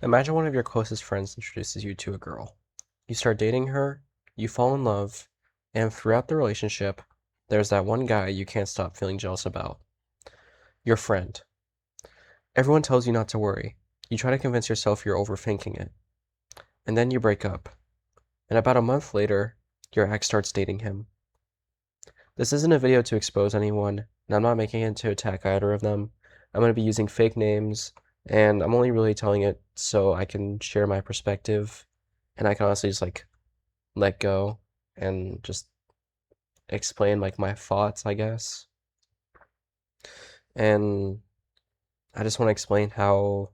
Imagine one of your closest friends introduces you to a girl. You start dating her, you fall in love, and throughout the relationship, there's that one guy you can't stop feeling jealous about. Your friend. Everyone tells you not to worry. You try to convince yourself you're overthinking it. And then you break up. And about a month later, your ex starts dating him. This isn't a video to expose anyone, and I'm not making it to attack either of them. I'm going to be using fake names, and I'm only really telling it so I can share my perspective, and I can honestly just let go and just explain like my thoughts, I guess. And I just want to explain how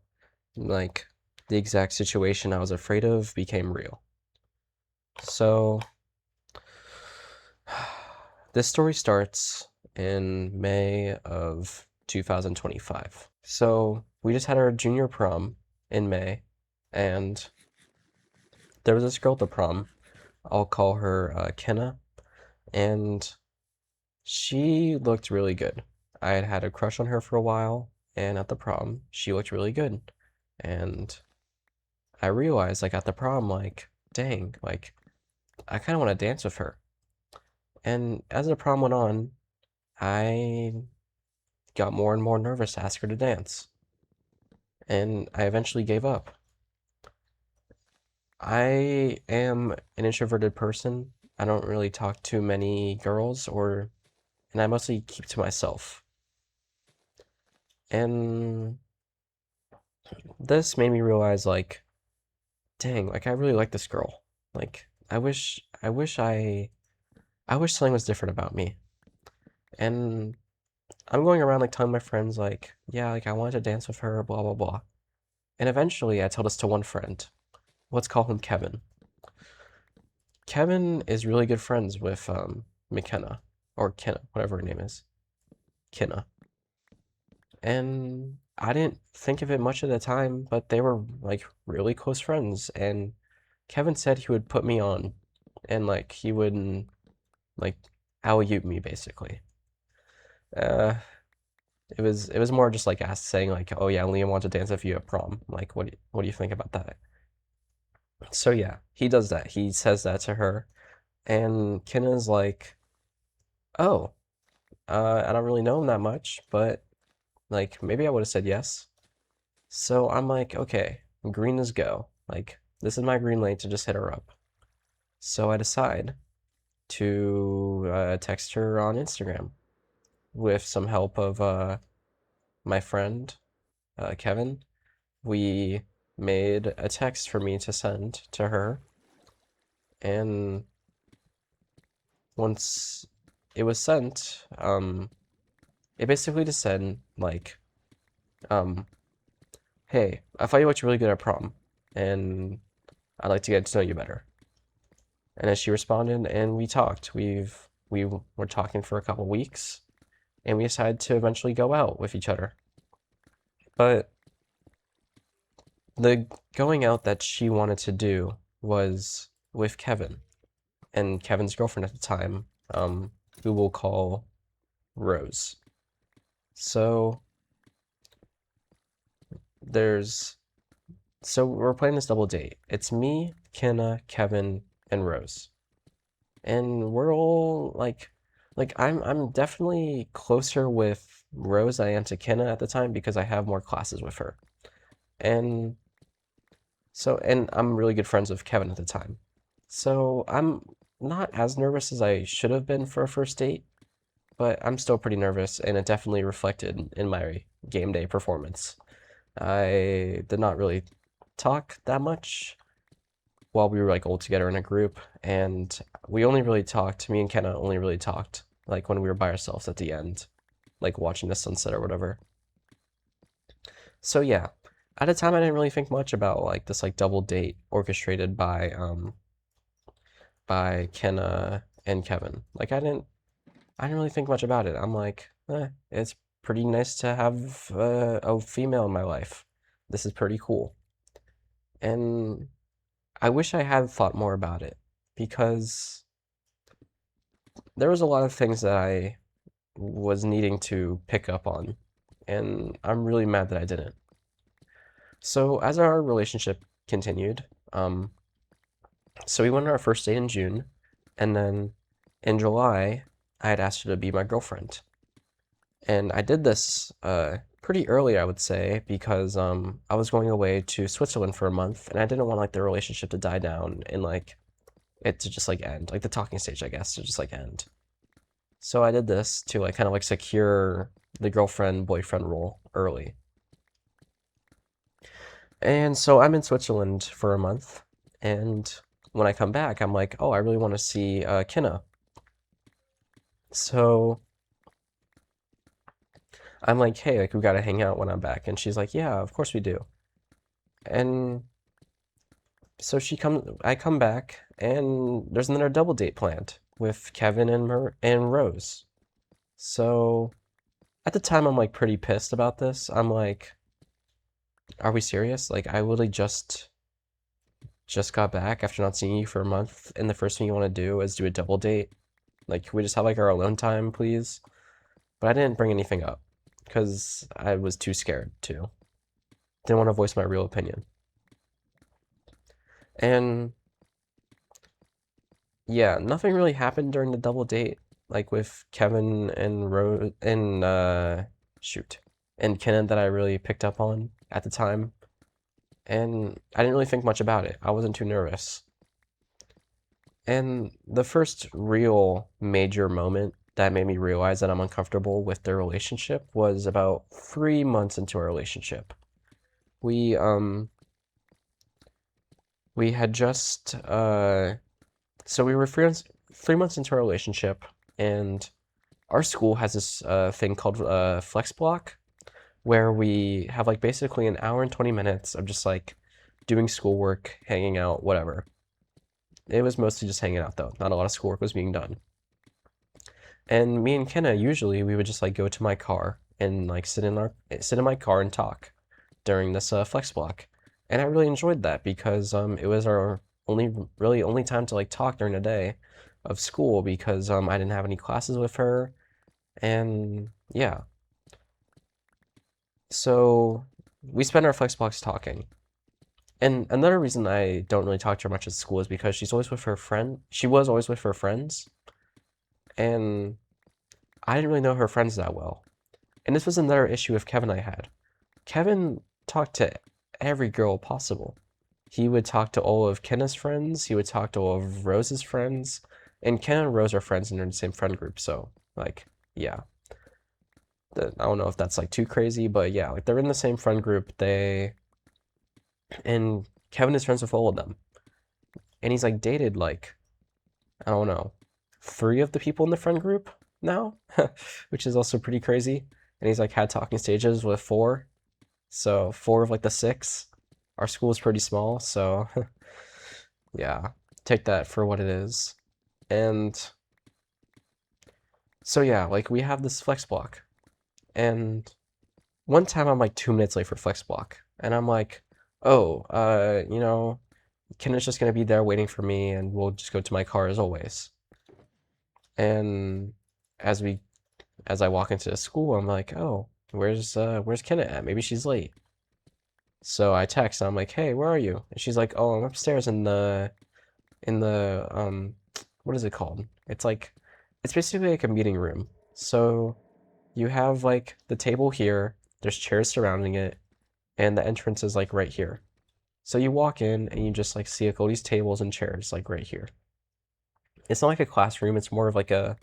like the exact situation I was afraid of became real. So this story starts in May of 2025. So we just had our junior prom in May, and there was this girl at the prom. I'll call her Kenna, and she looked really good. I had had a crush on her for a while, and at the prom, she looked really good. And I realized, like, at the prom, like, dang, like, I kind of want to dance with her. And as the prom went on, I got more and more nervous to ask her to dance. And I eventually gave up. I am an introverted person. I don't really talk to many girls, and I mostly keep to myself. And this made me realize, like, dang, like I really like this girl. Like I wish something was different about me. And I'm going around like telling my friends like, yeah, like I wanted to dance with her, blah blah blah. And eventually I tell this to one friend. Let's call him Kevin. Kevin is really good friends with McKenna or Kenna, whatever her name is. Kenna. And I didn't think of it much at the time, but they were like really close friends and Kevin said he would put me on and like he would like alley-oop me basically. Uh, it was more just like saying like, oh yeah, Liam wants to dance with you at prom. Like, what do you think about that? So yeah, he does that. He says that to her, and Kenna's like, oh, I don't really know him that much, but like maybe I would have said yes. So I'm like, okay, green is go. Like this is my green light to just hit her up. So I decide to text her on Instagram with some help of my friend Kevin. We made a text for me to send to her, and once it was sent, it basically just said like, um, "Hey, I thought you looked really good at prom, and I'd like to get to know you better." And as she responded, and we talked. We were talking for a couple weeks, and we decided to eventually go out with each other. But the going out that she wanted to do was with Kevin and Kevin's girlfriend at the time, who we'll call Rose. So there's so we're playing this double date. It's me, Kenna, Kevin, and Rose. And we're all like I'm definitely closer with Rose than I am to Kenna at the time because I have more classes with her. And and I'm really good friends with Kevin at the time. So I'm not as nervous as I should have been for a first date, but I'm still pretty nervous, and it definitely reflected in my game day performance. I did not really talk that much while we were like all together in a group, and we only really talked, me and Kenna only really talked like when we were by ourselves at the end, like watching the sunset or whatever. So yeah, at the time I didn't really think much about like this like double date orchestrated by Kenna and Kevin. Like I didn't really think much about it. I'm like, it's pretty nice to have a female in my life. This is pretty cool. And I wish I had thought more about it because there was a lot of things that I was needing to pick up on, and I'm really mad that I didn't. So as our relationship continued, um, so we went on our first date in June, and then in July, I had asked her to be my girlfriend. And I did this pretty early, I would say, because I was going away to Switzerland for a month, and I didn't want like the relationship to die down and like it to just like end, like the talking stage, I guess, to just like end. So I did this to like kind of like secure the girlfriend boyfriend role early. And so I'm in Switzerland for a month, and when I come back, I'm like, oh, I really want to see Kinna. So I'm like, hey, like we gotta hang out when I'm back, and she's like, yeah, of course we do. And so I come back, and there's another double date planned with Kevin and Rose. So at the time, I'm like pretty pissed about this. I'm like, are we serious? Like, I literally just got back after not seeing you for a month, and the first thing you want to do is do a double date. Like, can we just have like our alone time, please? But I didn't bring anything up because I was too scared to. Didn't want to voice my real opinion. And yeah, nothing really happened during the double date, like with Kevin and Rose and shoot, and Kenan that I really picked up on at the time. And I didn't really think much about it. I wasn't too nervous. And the first real major moment that made me realize that I'm uncomfortable with their relationship was about 3 months into our relationship. We um we had just so we were 3 months into our relationship, and our school has this thing called flex block, where we have like basically an hour and 20 minutes of just like doing schoolwork, hanging out, whatever. It was mostly just hanging out though. Not a lot of schoolwork was being done. And me and Kenna usually we would just like go to my car and like sit in my car and talk during this flex block. And I really enjoyed that because it was our only time to like talk during the day of school because I didn't have any classes with her. And yeah. So we spent our flex blocks talking. And another reason I don't really talk to her much at school is because she's always with her friend. She was always with her friends, and I didn't really know her friends that well. And this was another issue with Kevin I had. Kevin talked to every girl possible. He would talk to all of Kenna's friends, he would talk to all of Rose's friends, and Kenna and Rose are friends and they're in the same friend group, so like, yeah. I don't know if that's like too crazy, but yeah, like they're in the same friend group. And Kevin is friends with all of them. And he's like dated like, I don't know, three of the people in the friend group now, which is also pretty crazy. And he's like had talking stages with four. So four of like the six. Our school is pretty small, so yeah, take that for what it is. And so yeah, like we have this flex block. And one time I'm like 2 minutes late for flex block. And I'm like, oh, Kenneth's just gonna be there waiting for me and we'll just go to my car as always. And as we as I walk into the school, I'm like, oh, where's Kenneth at? Maybe she's late. So I text and I'm like, hey, where are you? And she's like, oh, I'm upstairs in the what is it called? It's basically like a meeting room. So you have like the table here, there's chairs surrounding it, and the entrance is like right here. So you walk in and you just like see like all these tables and chairs like right here. It's not like a classroom, it's more like a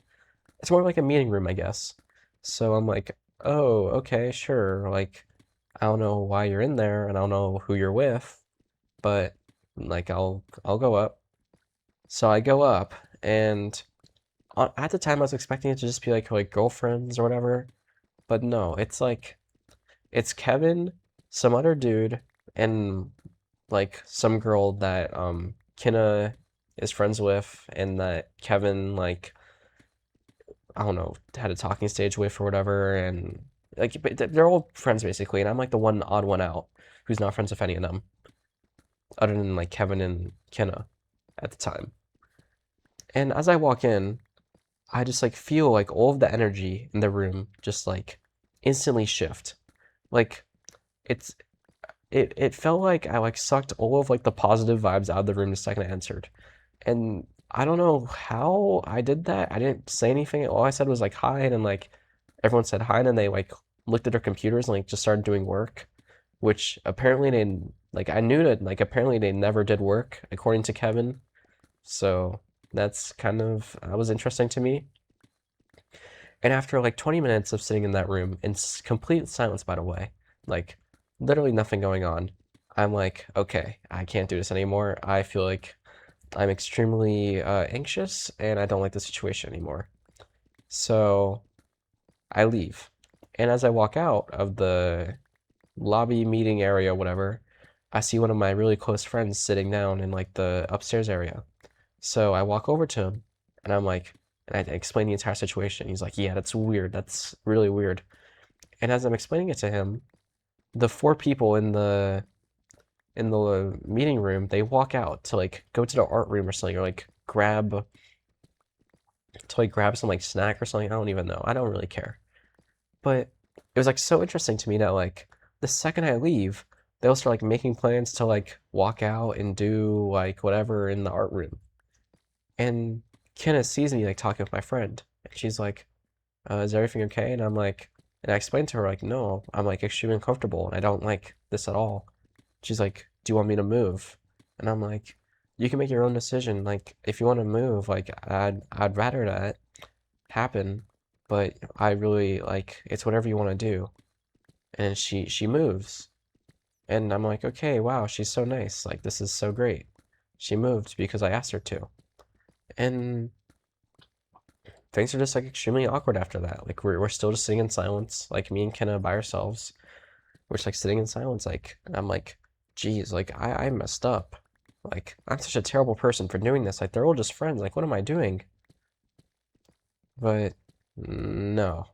meeting room, I guess. So I'm like, oh, okay, sure. Like, I don't know why you're in there, and I don't know who you're with, but like, I'll go up. So I go up, and at the time I was expecting it to just be like girlfriends or whatever, but no, it's Kevin, some other dude, and like some girl that Kinna is friends with, and that Kevin like I don't know, had a talking stage with or whatever, and like they're all friends basically, and I'm like the one odd one out who's not friends with any of them, other than like Kevin and Kenna at the time. And as I walk in, I just like feel like all of the energy in the room just like instantly shift. Like it's it felt like I like sucked all of like the positive vibes out of the room the second I answered. And I don't know how I did that. I didn't say anything. All I said was like hi, and then like everyone said hi, and then they like looked at their computers and like just started doing work, which apparently they like I knew that like apparently they never did work according to Kevin. So that's kind of that was interesting to me. And after like 20 minutes of sitting in that room in complete silence, by the way, like literally nothing going on, I'm like, okay, I can't do this anymore. I feel like I'm extremely anxious and I don't like the situation anymore. So I leave. And as I walk out of the lobby meeting area, whatever, I see one of my really close friends sitting down in like the upstairs area. So I walk over to him and I'm like, and I explain the entire situation. He's like, yeah, that's weird. That's really weird. And as I'm explaining it to him, the four people in the meeting room, they walk out to like go to the art room or something, or like grab some like snack or something. I don't even know. I don't really care. But it was like so interesting to me that like the second I leave, they'll start like making plans to like walk out and do like whatever in the art room. And Kenna sees me like talking with my friend, and she's like, "Is everything okay?" And I'm like, and I explained to her like, "No, I'm like extremely uncomfortable, and I don't like this at all." She's like, "Do you want me to move?" And I'm like, "You can make your own decision. Like, if you want to move, like, I'd rather that happen, but I really like it's whatever you want to do." And she moves, and I'm like, "Okay, wow, she's so nice. Like, this is so great." She moved because I asked her to, and things are just like extremely awkward after that. Like, we're still just sitting in silence, like me and Kenna by ourselves. We're just like sitting in silence, like, and I'm like, geez, like I messed up. Like, I'm such a terrible person for doing this. Like, they're all just friends. Like, what am I doing? But no,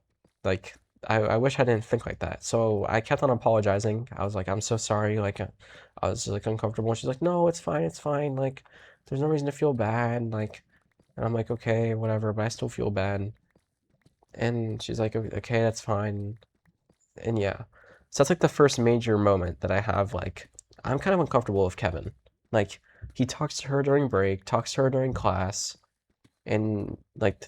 like, I wish I didn't think like that. So I kept on apologizing. I was like, I'm so sorry. Like, I was like uncomfortable. And she's like, no, it's fine. It's fine. Like, there's no reason to feel bad. Like, and I'm like, okay, whatever, but I still feel bad. And she's like, okay, that's fine. And yeah. So that's like the first major moment that I have like I'm kind of uncomfortable with Kevin. Like he talks to her during break, talks to her during class, and like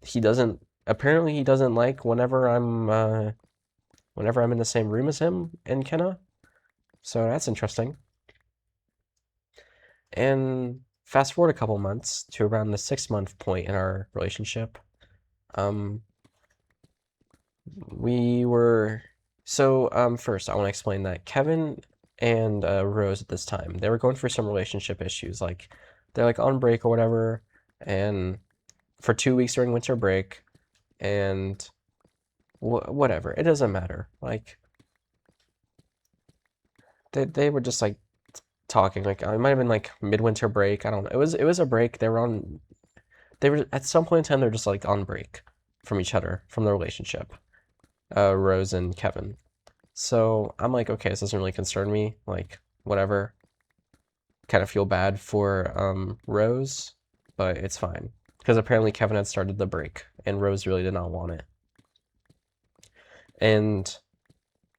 he doesn't apparently he doesn't like whenever I'm in the same room as him and Kenna. So that's interesting. And fast forward a couple months to around the 6 month point in our relationship. Um, We were first I want to explain that Kevin and Rose at this time they were going through some relationship issues. Like they're like on break or whatever, and for 2 weeks during winter break, and whatever it doesn't matter. Like they were just like talking. Like it might have been like midwinter break. I don't know. It was a break. They were at some point in time they're just like on break from each other from the relationship. Rose and Kevin. So I'm like, okay, this doesn't really concern me. Like, whatever. Kind of feel bad for Rose, but it's fine. Because apparently Kevin had started the break, and Rose really did not want it. And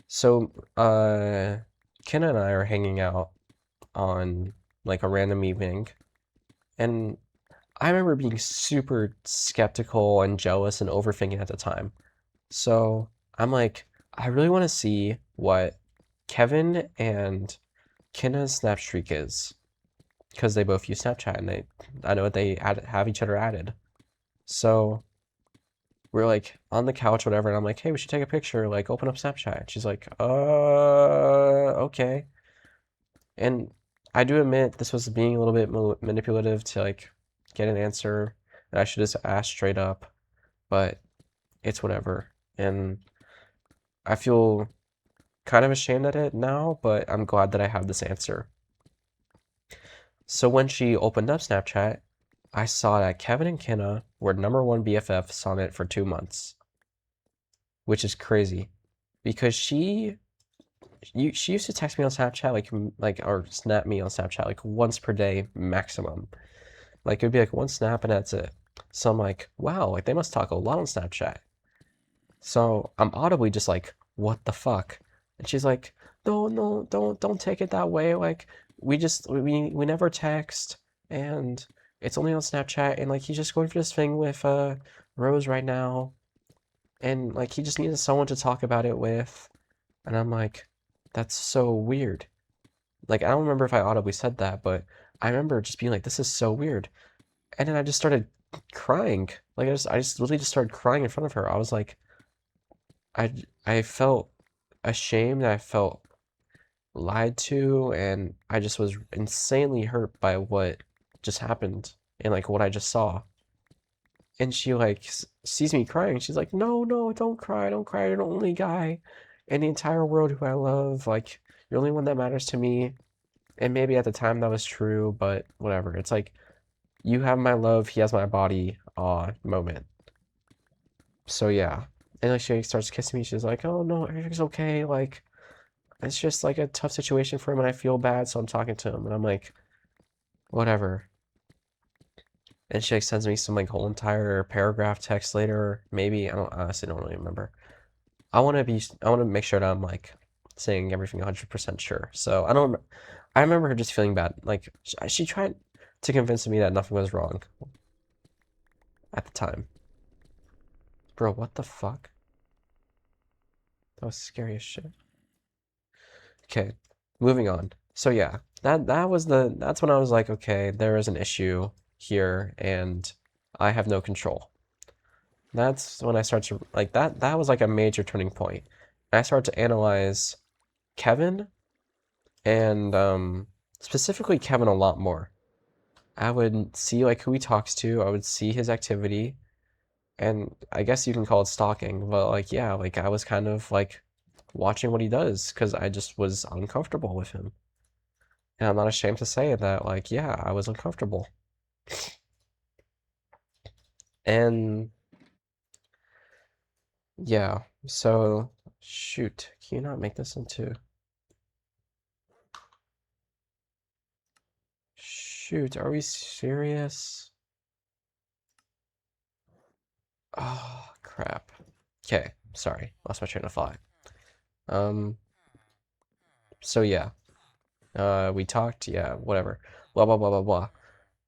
so Ken and I are hanging out on like a random evening, and I remember being super skeptical and jealous and overthinking at the time. So I'm like, I really want to see what Kevin and Kenna's snap streak is because they both use Snapchat and I know they have each other added. So we're like on the couch, whatever, and I'm like, hey, we should take a picture, like open up Snapchat. She's like, okay. And I do admit this was being a little bit manipulative to like get an answer, and I should just ask straight up, but it's whatever. And I feel kind of ashamed at it now, but I'm glad that I have this answer. So when she opened up Snapchat, I saw that Kevin and Kenna were number one BFFs on it for 2 months, which is crazy because she used to text me on Snapchat like or snap me on Snapchat like once per day maximum. Like it would be like one snap and that's it. So I'm like, wow, like they must talk a lot on Snapchat. So I'm audibly just like, what the fuck? And she's like, no, no, don't take it that way. Like, we never text, and it's only on Snapchat, and like he's just going for this thing with Rose right now, and like he just needed someone to talk about it with. And I'm like, that's so weird. Like, I don't remember if I audibly said that, but I remember just being like, this is so weird. And then I just started crying. Like, I just literally just started crying in front of her. I was like, I felt ashamed. I felt lied to, and I just was insanely hurt by what just happened and like what I just saw. And she like sees me crying. She's like, "No, no, don't cry, don't cry. You're the only guy in the entire world who I love. Like, you're the only one that matters to me." And maybe at the time that was true, but whatever. It's like you have my love, he has my body, moment. So yeah. And like she starts kissing me. She's like, "Oh no, everything's okay. Like it's just like a tough situation for him, and I feel bad, so I'm talking to him." And I'm like, whatever. And she like sends me some like whole entire paragraph text later. Maybe I don't honestly don't really remember. I want to make sure that I'm like saying everything 100% sure. So I don't. I remember her just feeling bad. Like she tried to convince me that nothing was wrong at the time. Bro, what the fuck? That was scary as shit. Okay, moving on. So yeah, that's when I was like, okay, there is an issue here, and I have no control. That's when I start to like that was like a major turning point. And I started to analyze Kevin and specifically Kevin a lot more. I would see like who he talks to, I would see his activity, and I guess you can call it stalking, but like yeah, like I was kind of like watching what he does because I just was uncomfortable with him. And I'm not ashamed to say that like yeah, I was uncomfortable. And yeah, so shoot, can you not make this into shoot, are we serious? Oh, crap. Okay, sorry. Lost my train of thought. Um, so yeah. We talked, yeah, whatever. Blah blah blah blah blah.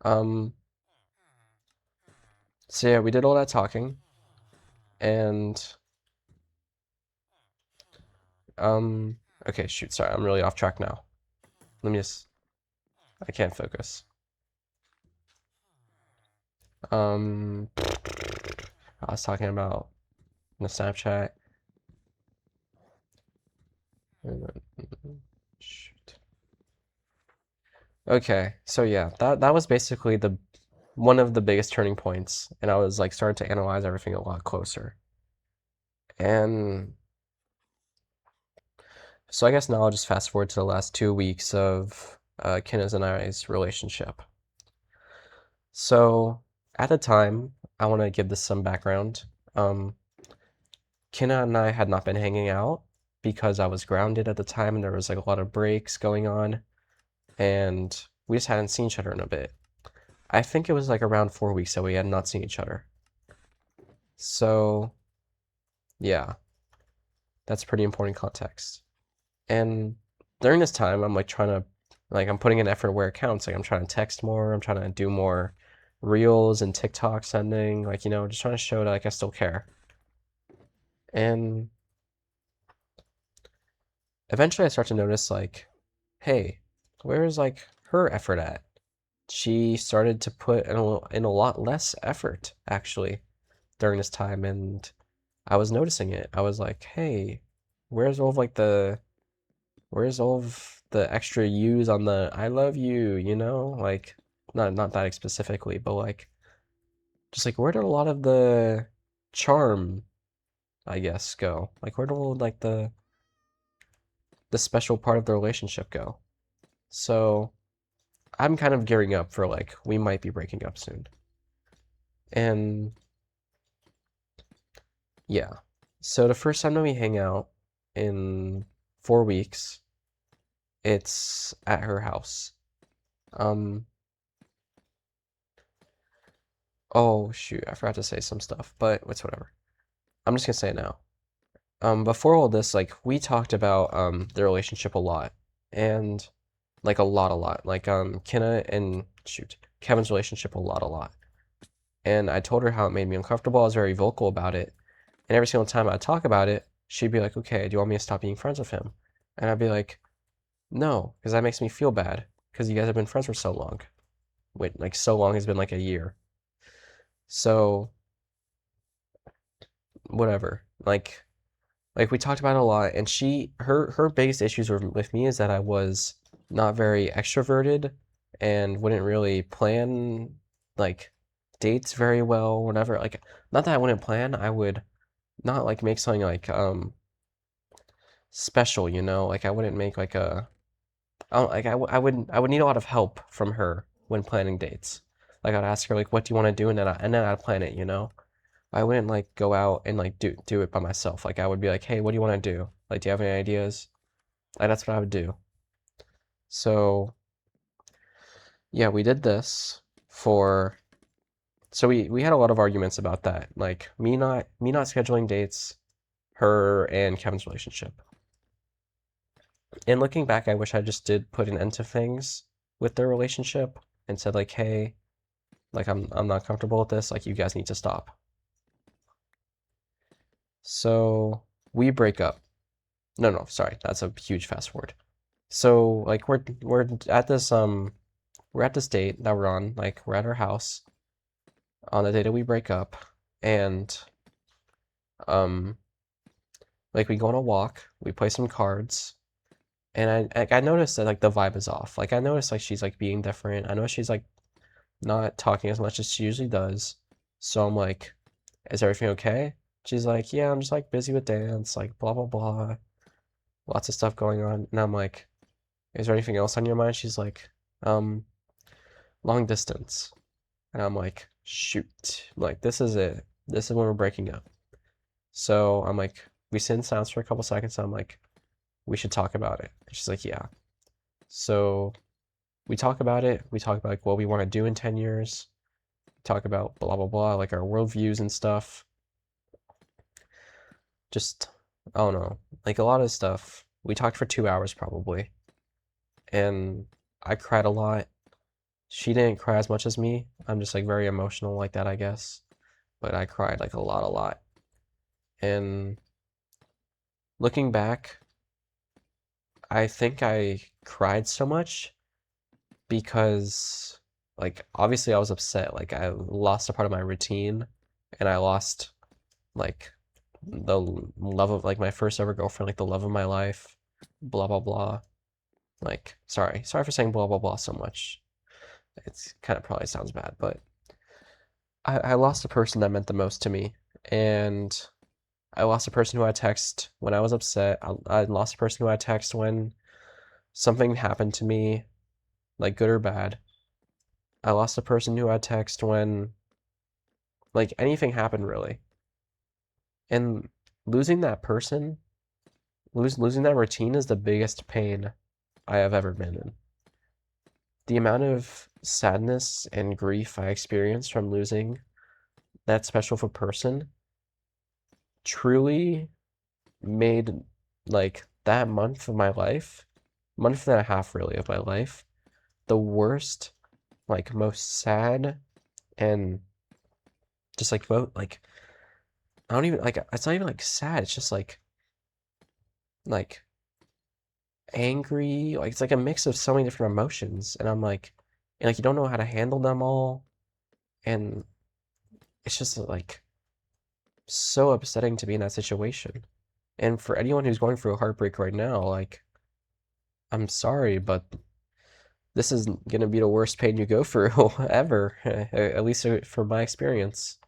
Um, so yeah, we did all that talking and um okay, shoot, sorry, I'm really off track now. Let me just I can't focus. Um I was talking about the Snapchat. Shoot. Okay, so yeah, that was basically the one of the biggest turning points, and I was like starting to analyze everything a lot closer. And so I guess now I'll just fast forward to the last 2 weeks of Kina's and I's relationship. So at the time, I want to give this some background. Um, Kina and I had not been hanging out because I was grounded at the time, and there was like a lot of breaks going on, and we just hadn't seen each other in a bit. I think it was like around 4 weeks that we had not seen each other. So yeah, that's pretty important context. And during this time, I'm like trying to, like, I'm putting in effort where it counts. Like, I'm trying to text more. I'm trying to do more reels and TikTok sending. Like, just trying to show that like I still care. And eventually, I start to notice like, hey, where's like her effort at? She started to put in a lot less effort actually during this time, and I was noticing it. I was like, hey, where's all of like the where's all of the extra U's on the I love you, Like not that specifically, but like just like where did a lot of the charm, I guess, go? Like where did all like the special part of the relationship go? So I'm kind of gearing up for like we might be breaking up soon. And yeah. So the first time that we hang out in 4 weeks, it's at her house. Um, oh shoot, I forgot to say some stuff, but it's whatever. I'm just gonna say it now. Before all this, like we talked about the relationship a lot, and like a lot. Like Kenna and shoot Kevin's relationship a lot. And I told her how it made me uncomfortable. I was very vocal about it, and every single time I talk about it, she'd be like, "Okay, do you want me to stop being friends with him?" And I'd be like, "No, because that makes me feel bad because you guys have been friends for so long. Wait, like so long has been like a year. So whatever. Like we talked about it a lot, and her biggest issues with me is that I was not very extroverted and wouldn't really plan like dates very well. Whenever like not that I wouldn't plan, I would not like make something like special, you know? Like I wouldn't make like a I don't, like I would need a lot of help from her when planning dates. Like I'd ask her like what do you want to do and then I'd plan it, you know? I wouldn't like go out and like do it by myself. Like I would be like, "Hey, what do you want to do? Like do you have any ideas?" Like that's what I would do. So, yeah, we did this for so we had a lot of arguments about that. Like me not scheduling dates, her and Kevin's relationship. And looking back, I wish I just did put an end to things with their relationship and said like, "Hey, like I'm not comfortable with this. Like you guys need to stop." So, we break up. No, sorry. That's a huge fast forward. So like we're at this date that we're on, like we're at our house on the day that we break up, and um like we go on a walk, we play some cards, and I noticed that like the vibe is off. Like I noticed like she's like being different. I know she's like not talking as much as she usually does. So I'm like, is everything okay? She's like, yeah, I'm just like busy with dance, like blah blah blah, lots of stuff going on. And I'm like, is there anything else on your mind? She's like, um, long distance. And I'm like, shoot, like this is it. This is when we're breaking up. So I'm like, we sit in silence for a couple seconds. And I'm like, we should talk about it. And she's like, yeah. So we talk about it. We talk about like what we want to do in 10 years. We talk about blah, blah, blah, like our worldviews and stuff. Just, I don't know, like a lot of stuff. We talked for 2 hours probably. And I cried a lot. She didn't cry as much as me. I'm just like very emotional like that, I guess. But I cried like a lot. And looking back, I think I cried so much because, like, obviously I was upset. Like, I lost a part of my routine and I lost, like, the love of, like, my first ever girlfriend, like, the love of my life, blah, blah, blah. Like, sorry for saying blah, blah, blah so much. It's kind of probably sounds bad, but I lost the person that meant the most to me. And I lost a person who I text when I was upset. I lost a person who I text when something happened to me, like good or bad. I lost a person who I text when like anything happened really. And losing that person, losing that routine is the biggest pain I have ever been in. The amount of sadness and grief I experienced from losing that special for person truly made like that month of my life, month and a half really of my life, the worst, like most sad and just like like I don't even like it's not even like sad, it's just like angry, like it's like a mix of so many different emotions and I'm like and like you don't know how to handle them all and it's just like so upsetting to be in that situation. And for anyone who's going through a heartbreak right now, like I'm sorry, but this is gonna be the worst pain you go through ever, at least from my experience.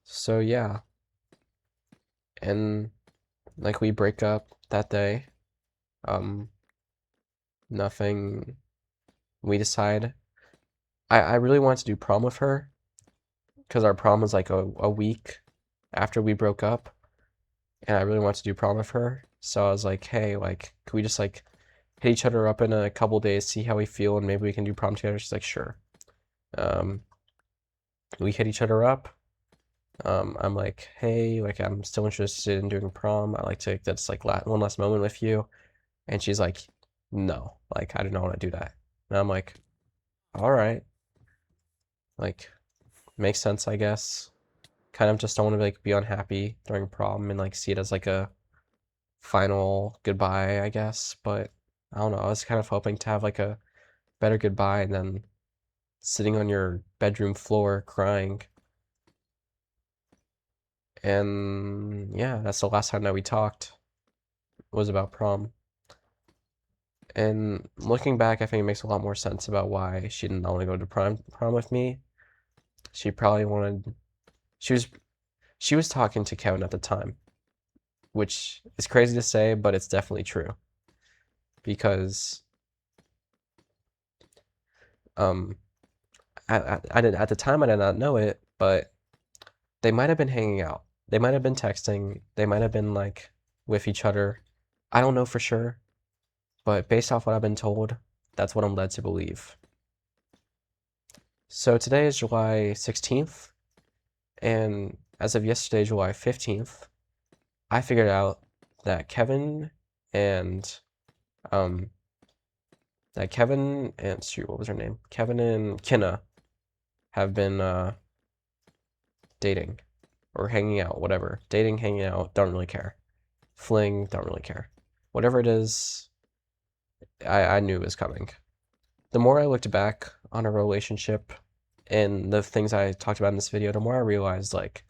So yeah, and like we break up that day. Um, nothing. We decide. I really wanted to do prom with her because our prom was like a week after we broke up, and I really wanted to do prom with her. So I was like, hey, like, can we just like hit each other up in a couple days, see how we feel, and maybe we can do prom together? She's like, sure. Um, we hit each other up. I'm like, hey, like I'm still interested in doing prom. I like to that's like one last moment with you. And she's like, no, like I do not want to do that. And I'm like, all right, like makes sense, I guess. Kind of just don't want to like be unhappy during prom and like see it as like a final goodbye, I guess. But I don't know. I was kind of hoping to have like a better goodbye and then sitting on your bedroom floor crying. And yeah, that's the last time that we talked was about prom. And looking back, I think it makes a lot more sense about why she didn't want to go to prom with me. She probably wanted she was she was talking to Kevin at the time, which is crazy to say, but it's definitely true because um I did at the time I did not know it, but they might have been hanging out. They might have been texting. They might have been like with each other. I don't know for sure, but based off what I've been told, that's what I'm led to believe. So today is July 16th, and as of yesterday, July 15th, I figured out that and um Kevin and shoot, what was her name? Kevin and Kinna have been dating or hanging out, whatever. Dating, hanging out, don't really care. Fling, don't really care. Whatever it is, I knew it was coming. The more I looked back on our relationship and the things I talked about in this video, the more I realized like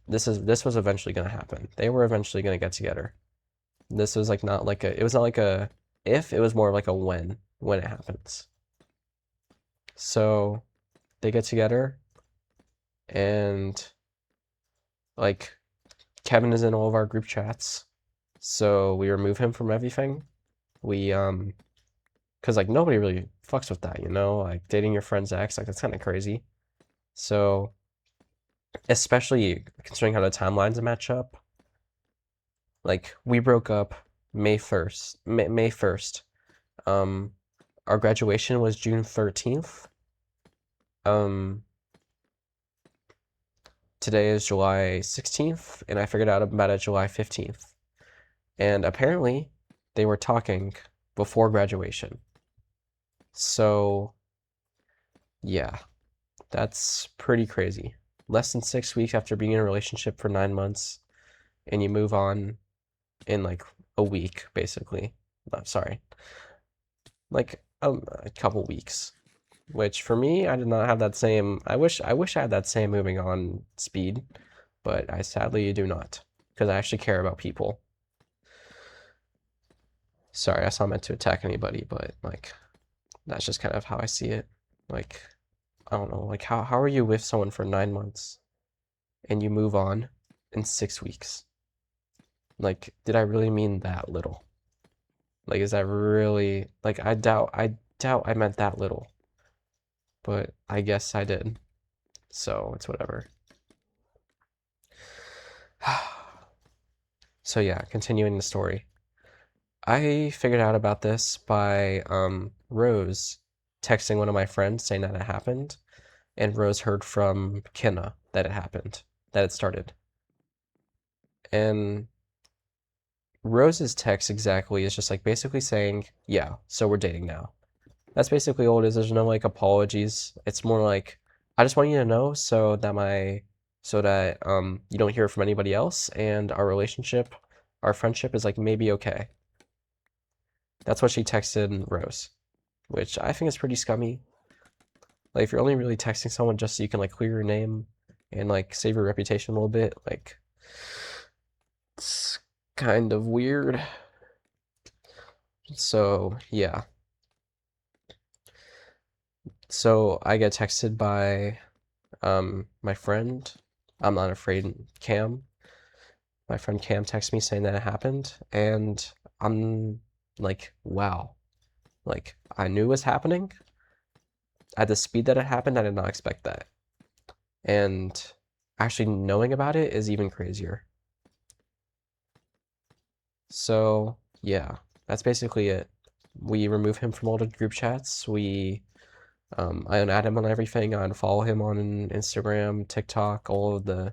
this was eventually gonna happen. They were eventually gonna get together. This was like not like a it was not like a if, it was more like a when it happens. So they get together and like Kevin is in all of our group chats. So we remove him from everything. We because like nobody really fucks with that, you know? Like dating your friend's ex, like that's kind of crazy. So especially considering how the timelines match up, like we broke up May 1st. May 1st. Um our graduation was June 13th. Um Today is July 16th and I figured out about it July 15th. And apparently they were talking before graduation. So, yeah, that's pretty crazy. Less than 6 weeks after being in a relationship for 9 months, and you move on in like a week, basically. No, sorry, like a couple weeks. Which for me, I did not have that same. I wish I had that same moving on speed, but I sadly do not because I actually care about people. Sorry, I saw meant to attack anybody, but like that's just kind of how I see it. Like I don't know, like how are you with someone for 9 months and you move on in 6 weeks? Like, did I really mean that little? Like, is that really like I doubt I meant that little, but I guess I did. So it's whatever. So yeah, continuing the story. I figured out about this by Rose texting one of my friends saying that it happened, and Rose heard from Kenna that it happened, that it started. And Rose's text exactly is just like basically saying, yeah, so we're dating now. That's basically all it is. There's no like apologies. It's more like, I just want you to know so that you don't hear from anybody else and our friendship is like maybe okay. That's what she texted Rose, which I think is pretty scummy. Like if you're only really texting someone just so you can like clear your name and like save your reputation a little bit, like it's kind of weird. So, yeah. So I get texted by my friend. I'm not afraid, Cam. My friend Cam texts me saying that it happened, and I'm like, wow. Like I knew it was happening. At the speed that it happened, I did not expect that. And actually knowing about it is even crazier. So, yeah, that's basically it. We remove him from all the group chats. We I unadd him on everything. I unfollow him on Instagram, TikTok, all of the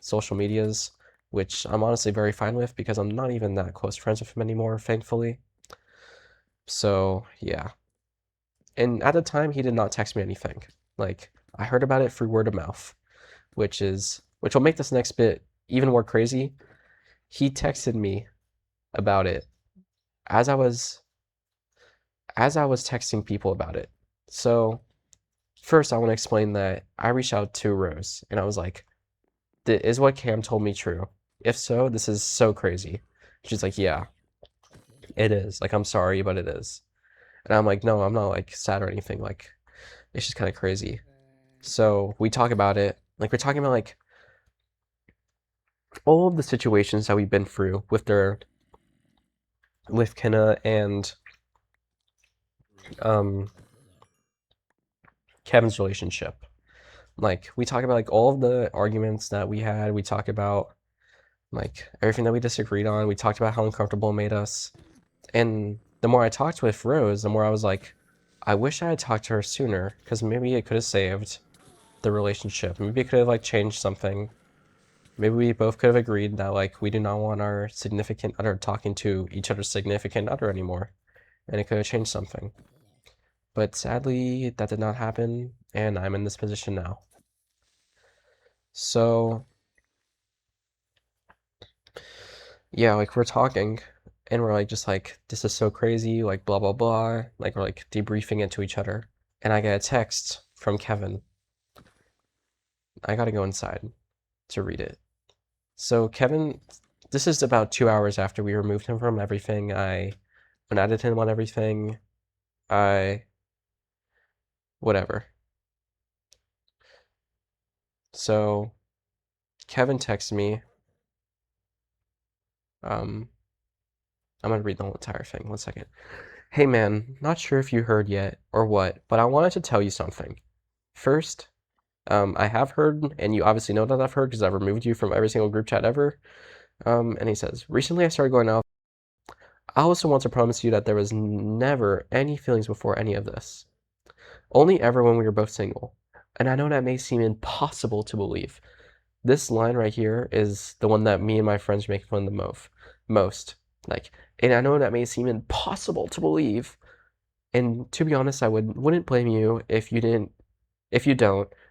social medias, which I'm honestly very fine with because I'm not even that close friends with him anymore, thankfully. So, yeah. And at the time, he did not text me anything. Like, I heard about it through word of mouth, which will make this next bit even more crazy. He texted me about it as I was texting people about it. So, first, I want to explain that I reached out to Rose and I was like, is what Cam told me true? If so, this is so crazy. She's like, yeah, it is. Like, I'm sorry, but it is. And I'm like, no, I'm not like sad or anything. Like, it's just kind of crazy. So we talk about it. Like, we're talking about like all of the situations that we've been through with Kenna and um, Kevin's relationship. Like, we talk about like all of the arguments that we had. We talk about like everything that we disagreed on. We talked about how uncomfortable it made us. And the more I talked with Rose, the more I was like, I wish I had talked to her sooner because maybe it could have saved the relationship. Maybe it could have like changed something. Maybe we both could have agreed that like we do not want our significant other talking to each other's significant other anymore, and it could have changed something. But sadly, that did not happen, and I'm in this position now. So yeah, like we're talking, and we're like just like this is so crazy, like blah blah blah, like we're like debriefing it to each other, and I get a text from Kevin. I gotta go inside to read it. So Kevin, this is about 2 hours after we removed him from everything. I unadded him on everything. I whatever. So Kevin texted me. Um, I'm gonna read the whole entire thing. One second. Hey man, not sure if you heard yet or what, but I wanted to tell you something. First, I have heard, and you obviously know that I've heard because I've removed you from every single group chat ever. And he says, recently I started going out. I also want to promise you that there was never any feelings before any of this. Only ever when we were both single. And I know that may seem impossible to believe. This line right here is the one that me and my friends make fun of the most. Like, and I know that may seem impossible to believe. And to be honest, I wouldn't blame you if you don't.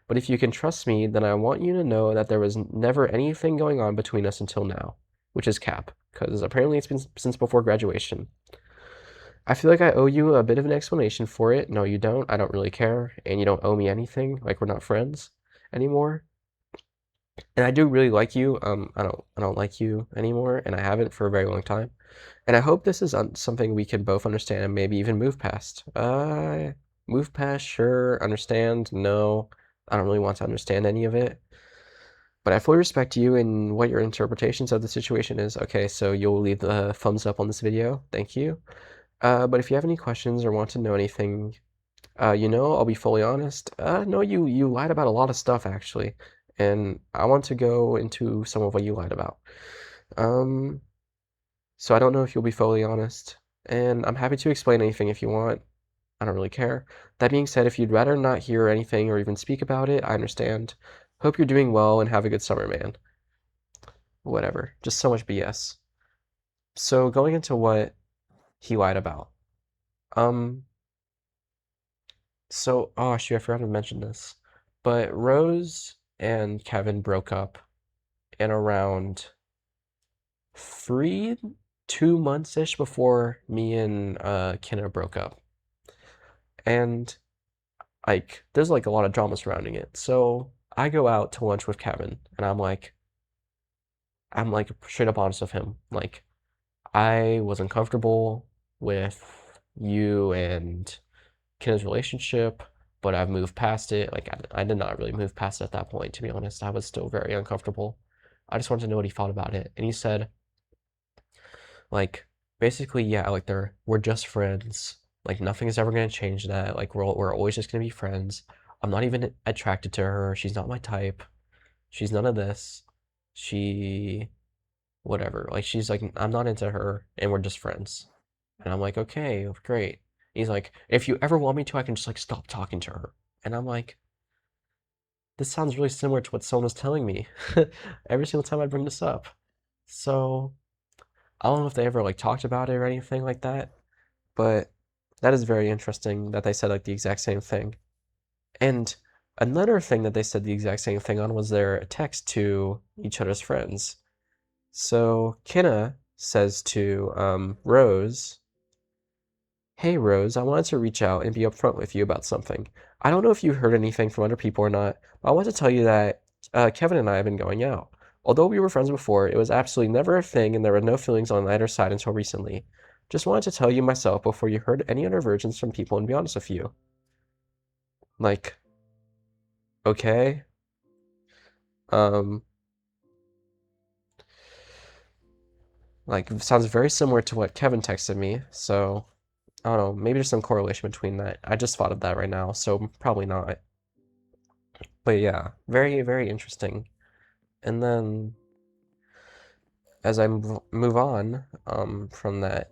But if you can trust me, then I want you to know that there was never anything going on between us until now, which is cap, because apparently it's been since before graduation. I feel like I owe you a bit of an explanation for it. No, you don't. I don't really care, and you don't owe me anything. Like we're not friends anymore. And I do really like you. I don't like you anymore, and I haven't for a very long time. And I hope this is something we can both understand and maybe even move past. Move past, sure. Understand? No, I don't really want to understand any of it. But I fully respect you and what your interpretations of the situation is. Okay, so you'll leave the thumbs up on this video. Thank you. But if you have any questions or want to know anything, I'll be fully honest. No, you lied about a lot of stuff actually, and I want to go into some of what you lied about. Um, so I don't know if you'll be fully honest, and I'm happy to explain anything if you want. I don't really care. That being said, if you'd rather not hear anything or even speak about it, I understand. Hope you're doing well and have a good summer, man. Whatever. Just so much BS. So going into what he lied about. Um, oh shoot, I forgot to mention this. But Rose and Kevin broke up in around 3, 2 months-ish before me and Kenna broke up. And like there's like a lot of drama surrounding it. So I go out to lunch with Kevin and I'm like straight up honest with him. Like I was uncomfortable with you and Kenna's relationship, but I've moved past it. Like I did not really move past it at that point, to be honest. I was still very uncomfortable. I just wanted to know what he thought about it. And he said, like, basically, yeah, like we're just friends. Like nothing is ever gonna change that. Like we're always just gonna be friends. I'm not even attracted to her. She's not my type. She's none of this. She whatever. Like she's like I'm not into her and we're just friends. And I'm like, okay, great. He's like, if you ever want me to, I can just like stop talking to her. And I'm like, this sounds really similar to what someone was telling me every single time I bring this up. So I don't know if they ever like talked about it or anything like that, but that is very interesting that they said like the exact same thing. And another thing that they said the exact same thing on was their text to each other's friends. So Kenna says to Rose, "Hey Rose, I wanted to reach out and be upfront with you about something. I don't know if you heard anything from other people or not, but I want to tell you that Kevin and I have been going out. Although we were friends before, it was absolutely never a thing and there were no feelings on either side until recently. Just wanted to tell you myself before you heard any other versions from people and be honest with you." Like, okay. Um, like sounds very similar to what Kevin texted me, so I don't know, maybe there's some correlation between that. I just thought of that right now, so probably not. But yeah, very, very interesting. And then as I move on from that,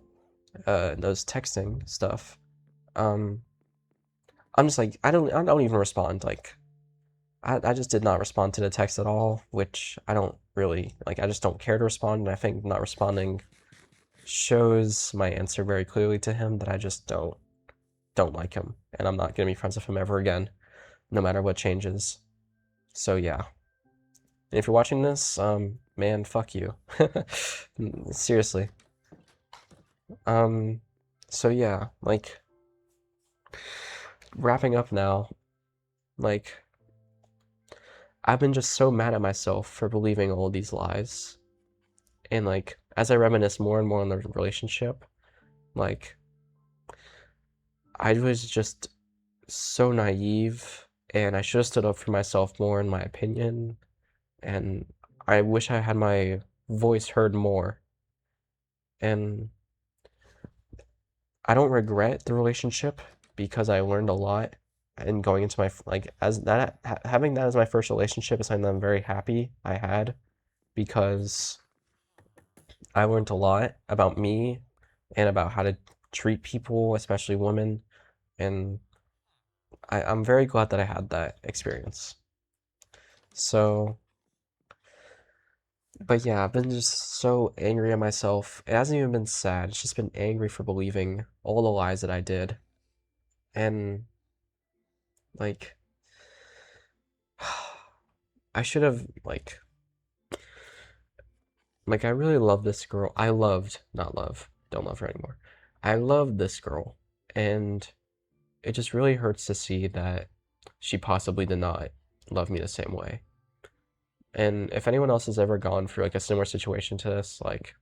those texting stuff, um, I'm just like, I don't even respond. Like, I just did not respond to the text at all, which I don't really, like, I just don't care to respond. And I think not responding shows my answer very clearly to him that I just don't like him. And I'm not going to be friends with him ever again, no matter what changes. So yeah. And if you're watching this, man, fuck you. Seriously. Um, so yeah, like wrapping up now, like I've been just so mad at myself for believing all of these lies. And like as I reminisce more and more on the relationship, like I was just so naive and I should have stood up for myself more in my opinion. And I wish I had my voice heard more. And I don't regret the relationship because I learned a lot and going into my like as that having that as my first relationship is something that I'm very happy I had because I learned a lot about me and about how to treat people, especially women, and I'm very glad that I had that experience. So, but yeah, I've been just so angry at myself. It hasn't even been sad. It's just been angry for believing all the lies that I did. And like I should have like I really love this girl. I loved, not love, don't love her anymore. I loved this girl, and it just really hurts to see that she possibly did not love me the same way. And if anyone else has ever gone through like a similar situation to this, like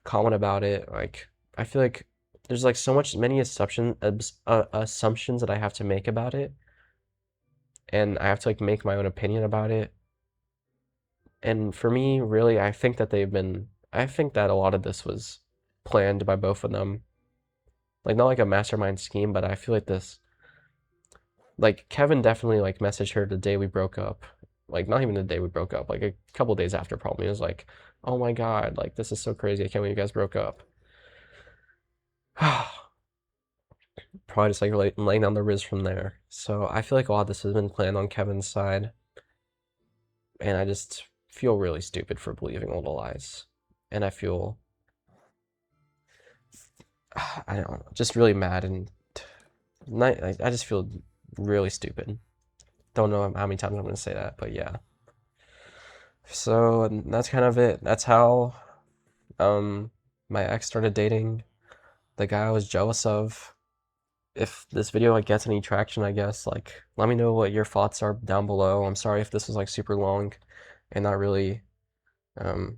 comment about it. Like I feel like there's like so much many assumptions that I have to make about it, and I have to like make my own opinion about it. And for me, really, I think that a lot of this was planned by both of them. Like, not like a mastermind scheme, but I feel like like, Kevin definitely, like, messaged her the day we broke up. Like, not even the day we broke up, like, a couple days after, probably. He was like, oh my God, like, this is so crazy. I can't believe you guys broke up. Probably just, like, laying down the riz from there. So, I feel like a lot of this has been planned on Kevin's side. And I just feel really stupid for believing all the lies. And I feel I don't know, just really mad and not, I just feel really stupid. Don't know how many times I'm gonna say that, but yeah. So that's kind of it. That's how um my ex started dating the guy I was jealous of. If this video like gets any traction, I guess like let me know what your thoughts are down below. I'm sorry if this was like super long and um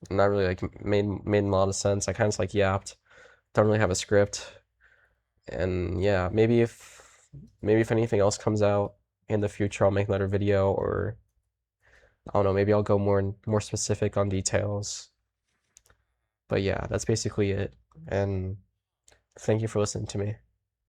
not really like made a lot of sense. I kind of just like yapped. Don't really have a script. And yeah, maybe if anything else comes out in the future, I'll make another video, or I don't know, maybe I'll go more specific on details. But yeah, that's basically it. And thank you for listening to me.